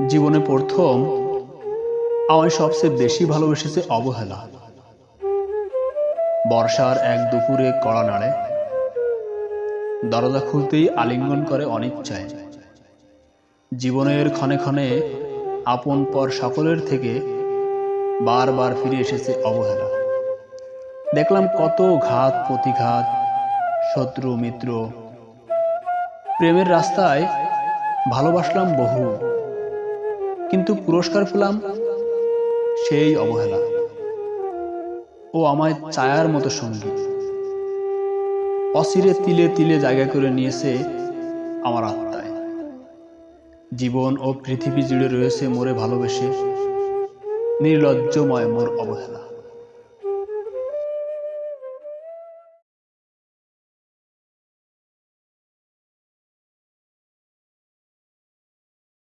জীবনে প্রথম আমায় সবচেয়ে বেশি ভালোবেসেছে অবহেলা। বর্ষার এক দুপুরে কড়া নাড়ে, দরজা খুলতেই আলিঙ্গন করে অনিচ্ছায়। জীবনের ক্ষণে ক্ষণে আপন পর সকলের থেকে বারবার ফিরে এসেছে অবহেলা। দেখলাম কত ঘাত প্রতিঘাত, শত্রু মিত্র। প্রেমের রাস্তায় ভালোবাসলাম বহু, কিন্তু পুরস্কার পেলাম সেই অবহেলা। ও আমায় ছায়ার মতো সঙ্গী, অচিরে তিলে তিলে জায়গা করে নিয়েছে আমার আত্মায়। জীবন ও পৃথিবী জুড়ে রয়েছে মোরে ভালোবেসে, নির্লজ্জময় মোর অবহেলা।